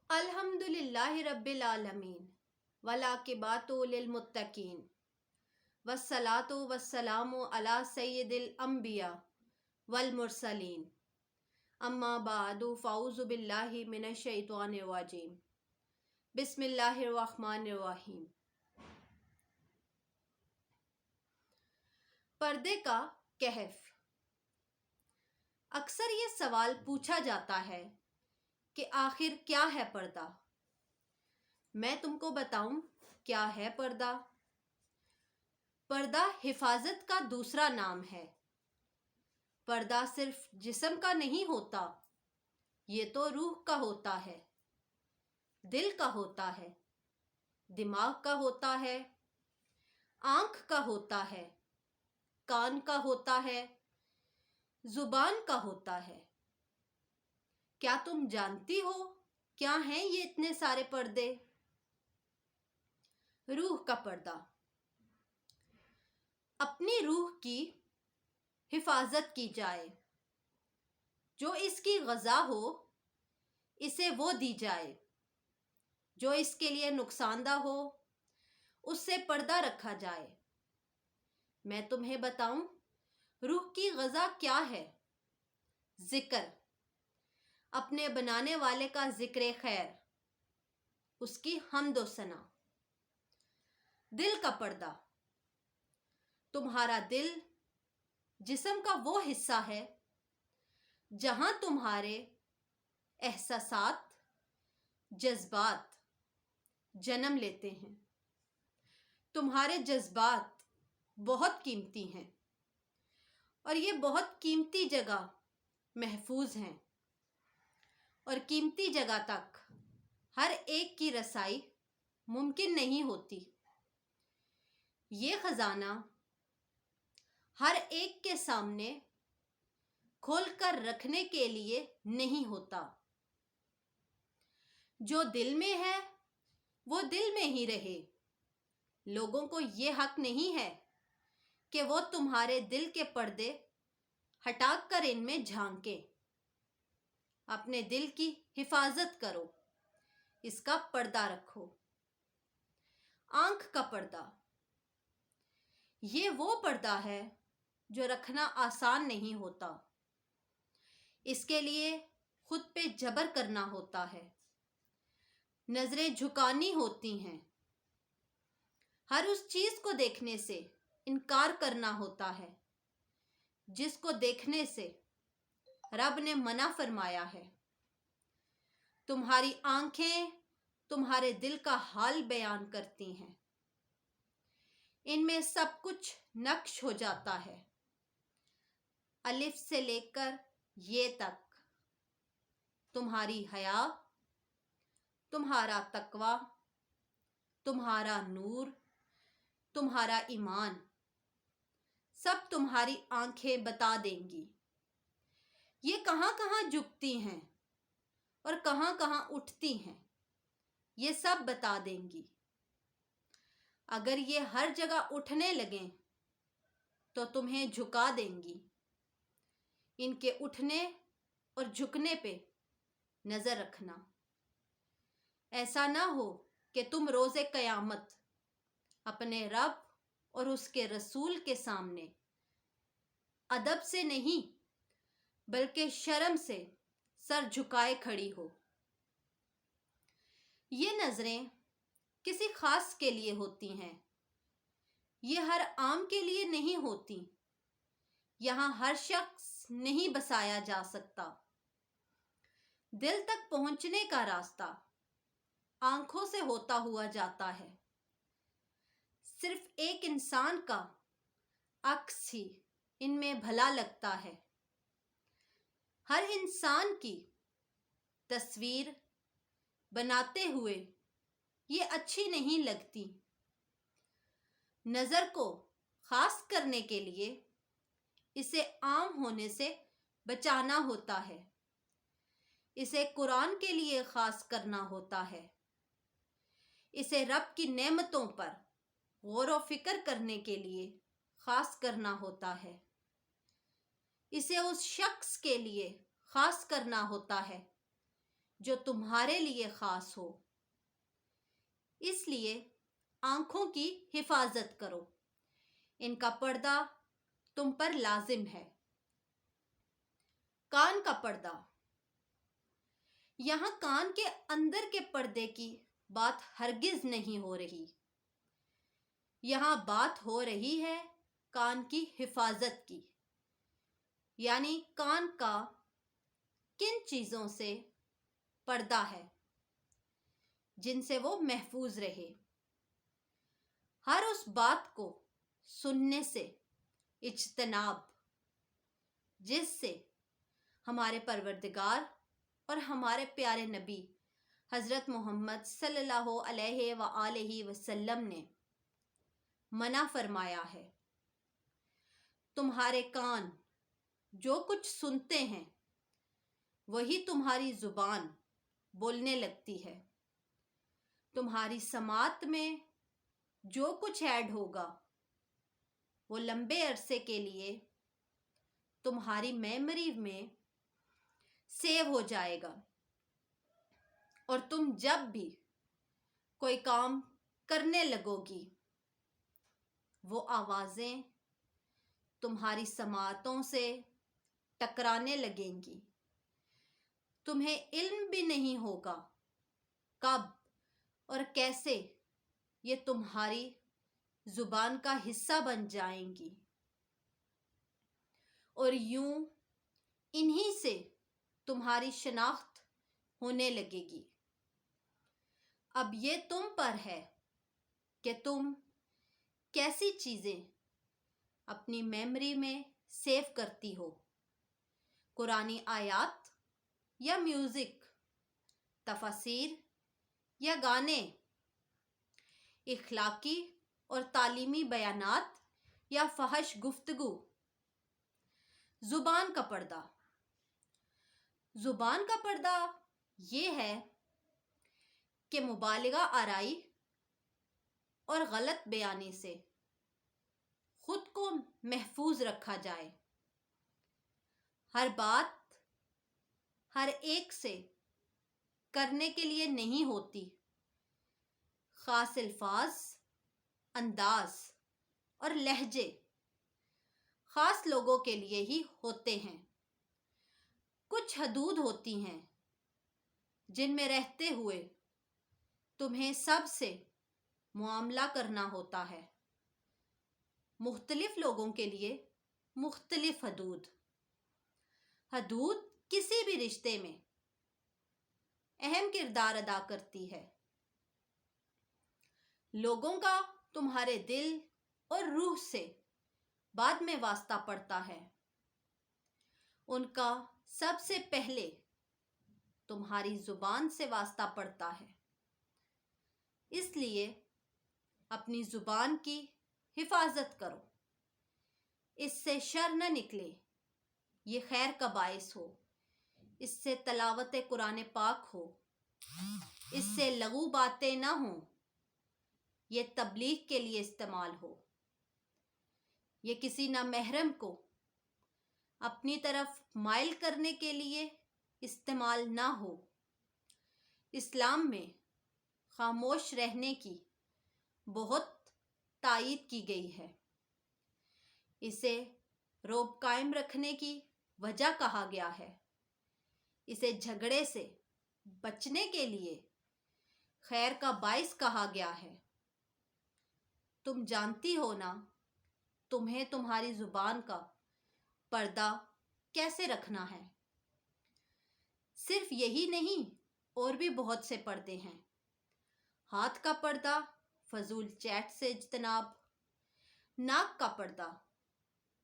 الحمد للہ رب العالمین والعاقبۃ للمتقین والصلاۃ والسلام علی سید الانبیاء والمرسلین اما بعد فاعوذ باللہ من الشیطان الرجیم بسم اللہ الرحمن الرحیم۔ پردے کا کہف۔ اکثر یہ سوال پوچھا جاتا ہے کہ آخر کیا ہے پردہ؟ میں تم کو بتاؤں کیا ہے پردہ۔ پردہ حفاظت کا دوسرا نام ہے۔ پردہ صرف جسم کا نہیں ہوتا، یہ تو روح کا ہوتا ہے، دل کا ہوتا ہے، دماغ کا ہوتا ہے، آنکھ کا ہوتا ہے، کان کا ہوتا ہے، زبان کا ہوتا ہے۔ کیا تم جانتی ہو کیا ہیں یہ اتنے سارے پردے؟ روح کا پردہ۔ اپنی روح کی حفاظت کی جائے، جو اس کی غذا ہو اسے وہ دی جائے، جو اس کے لیے نقصان دہ ہو اس سے پردہ رکھا جائے۔ میں تمہیں بتاؤں روح کی غذا کیا ہے؟ ذکر، اپنے بنانے والے کا ذکر خیر، اس کی حمد و ثنا۔ دل کا پردہ۔ تمہارا دل جسم کا وہ حصہ ہے جہاں تمہارے احساسات، جذبات جنم لیتے ہیں۔ تمہارے جذبات بہت قیمتی ہیں اور یہ بہت قیمتی جگہ محفوظ ہیں، اور قیمتی جگہ تک ہر ایک کی رسائی ممکن نہیں ہوتی۔ یہ خزانہ ہر ایک کے سامنے کھول کر رکھنے کے لیے نہیں ہوتا۔ جو دل میں ہے وہ دل میں ہی رہے۔ لوگوں کو یہ حق نہیں ہے کہ وہ تمہارے دل کے پردے ہٹا کر ان میں جھانکیں۔ اپنے دل کی حفاظت کرو، اس کا پردہ رکھو۔ آنکھ کا پردہ۔ یہ وہ پردہ ہے جو رکھنا آسان نہیں ہوتا۔ اس کے لیے خود پہ جبر کرنا ہوتا ہے، نظریں جھکانی ہوتی ہیں، ہر اس چیز کو دیکھنے سے انکار کرنا ہوتا ہے جس کو دیکھنے سے رب نے منع فرمایا ہے۔ تمہاری آنکھیں تمہارے دل کا حال بیان کرتی ہیں۔ ان میں سب کچھ نقش ہو جاتا ہے، الف سے لے کر یہ تک۔ تمہاری حیا، تمہارا تقوی، تمہارا نور، تمہارا ایمان، سب تمہاری آنکھیں بتا دیں گی۔ یہ کہاں کہاں جھکتی ہیں اور کہاں کہاں اٹھتی ہیں، یہ سب بتا دیں گی۔ اگر یہ ہر جگہ اٹھنے لگیں تو تمہیں جھکا دیں گی۔ ان کے اٹھنے اور جھکنے پہ نظر رکھنا، ایسا نہ ہو کہ تم روز قیامت اپنے رب اور اس کے رسول کے سامنے ادب سے نہیں بلکہ شرم سے سر جھکائے کھڑی ہو۔ یہ نظریں کسی خاص کے لیے ہوتی ہیں، یہ ہر عام کے لیے نہیں ہوتی۔ یہاں ہر شخص نہیں بسایا جا سکتا۔ دل تک پہنچنے کا راستہ آنکھوں سے ہوتا ہوا جاتا ہے۔ صرف ایک انسان کا عکس ہی ان میں بھلا لگتا ہے۔ ہر انسان کی تصویر بناتے ہوئے یہ اچھی نہیں لگتی۔ نظر کو خاص کرنے کے لیے اسے عام ہونے سے بچانا ہوتا ہے، اسے قرآن کے لیے خاص کرنا ہوتا ہے، اسے رب کی نعمتوں پر غور و فکر کرنے کے لیے خاص کرنا ہوتا ہے، اسے اس شخص کے لیے خاص کرنا ہوتا ہے جو تمہارے لیے خاص ہو۔ اس لیے آنکھوں کی حفاظت کرو، ان کا پردہ تم پر لازم ہے۔ کان کا پردہ، یہاں کان کے اندر کے پردے کی بات ہرگز نہیں ہو رہی، یہاں بات ہو رہی ہے کان کی حفاظت کی، یعنی کان کا کن چیزوں سے پردہ ہے جن سے وہ محفوظ رہے۔ ہر اس بات کو سننے سے اجتناب جس سے ہمارے پروردگار اور ہمارے پیارے نبی حضرت محمد صلی اللہ علیہ وآلہ وسلم نے منع فرمایا ہے۔ تمہارے کان جو کچھ سنتے ہیں وہی تمہاری زبان بولنے لگتی ہے۔ تمہاری سماعت میں جو کچھ ایڈ ہوگا وہ لمبے عرصے کے لیے تمہاری میموری میں سیو ہو جائے گا، اور تم جب بھی کوئی کام کرنے لگو گی وہ آوازیں تمہاری سماعتوں سے ٹکرانے لگیں گی۔ تمہیں علم بھی نہیں ہوگا کب اور کیسے یہ تمہاری زبان کا حصہ بن جائیں گی، اور یوں انہی سے تمہاری شناخت ہونے لگے گی۔ اب یہ تم پر ہے کہ تم کیسی چیزیں اپنی میموری میں سیو کرتی ہو، قرآنی آیات یا میوزک، تفاسیر یا گانے، اخلاقی اور تعلیمی بیانات یا فحش گفتگو۔ زبان کا پردہ، زبان کا پردہ یہ ہے کہ مبالغہ آرائی اور غلط بیانی سے خود کو محفوظ رکھا جائے۔ ہر بات ہر ایک سے کرنے کے لیے نہیں ہوتی، خاص الفاظ، انداز اور لہجے خاص لوگوں کے لیے ہی ہوتے ہیں۔ کچھ حدود ہوتی ہیں جن میں رہتے ہوئے تمہیں سب سے معاملہ کرنا ہوتا ہے۔ مختلف لوگوں کے لیے مختلف حدود۔ حدود کسی بھی رشتے میں اہم کردار ادا کرتی ہے۔ لوگوں کا تمہارے دل اور روح سے بعد میں واسطہ پڑتا ہے، ان کا سب سے پہلے تمہاری زبان سے واسطہ پڑتا ہے۔ اس لیے اپنی زبان کی حفاظت کرو، اس سے شر نہ نکلے، یہ خیر کا باعث ہو، اس سے تلاوت قرآن پاک ہو، اس سے لغو باتیں نہ ہوں، یہ تبلیغ کے لیے استعمال ہو، یہ کسی نامحرم کو اپنی طرف مائل کرنے کے لیے استعمال نہ ہو۔ اسلام میں خاموش رہنے کی بہت تائید کی گئی ہے، اسے رعب قائم رکھنے کی وجہ کہا گیا ہے، اسے جھگڑے سے بچنے کے لیے خیر کا باعث کہا گیا ہے۔ تم جانتی ہو نا تمہیں تمہاری زبان کا پردہ کیسے رکھنا ہے۔ صرف یہی نہیں، اور بھی بہت سے پردے ہیں۔ ہاتھ کا پردہ، فضول چیٹ سے اجتناب۔ ناک کا پردہ،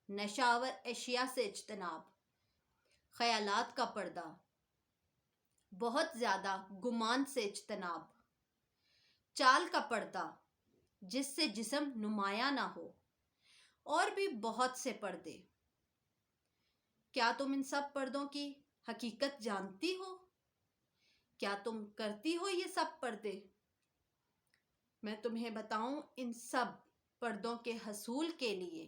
نشہ آور اشیاء سے اجتناب۔ خیالات کا پردہ، بہت زیادہ گمان سے اجتناب۔ چال کا پردہ، جس سے جسم نمایاں نہ ہو، اور بھی بہت سے پردے۔ کیا تم ان سب پردوں کی حقیقت جانتی ہو؟ کیا تم کرتی ہو یہ سب پردے؟ میں تمہیں بتاؤں، ان سب پردوں کے حصول کے لیے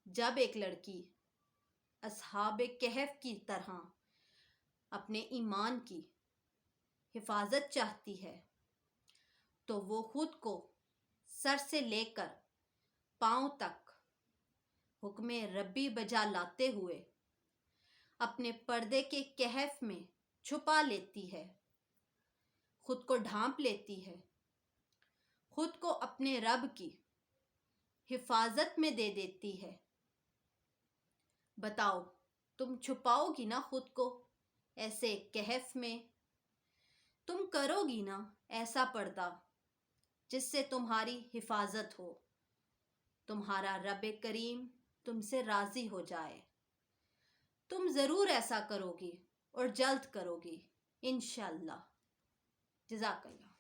جب ایک لڑکی اصحاب کہف کی طرح اپنے ایمان کی حفاظت چاہتی ہے تو وہ خود کو سر سے لے کر پاؤں تک حکم ربی بجا لاتے ہوئے اپنے پردے کے کہف میں چھپا لیتی ہے، خود کو ڈھانپ لیتی ہے، خود کو اپنے رب کی حفاظت میں دے دیتی ہے۔ بتاؤ، تم چھپاؤ گی نا خود کو ایسے کہف میں؟ تم کرو گی نا ایسا پردہ جس سے تمہاری حفاظت ہو، تمہارا رب کریم تم سے راضی ہو جائے؟ تم ضرور ایسا کرو گی اور جلد کرو گی انشاءاللہ۔ جزاک اللہ۔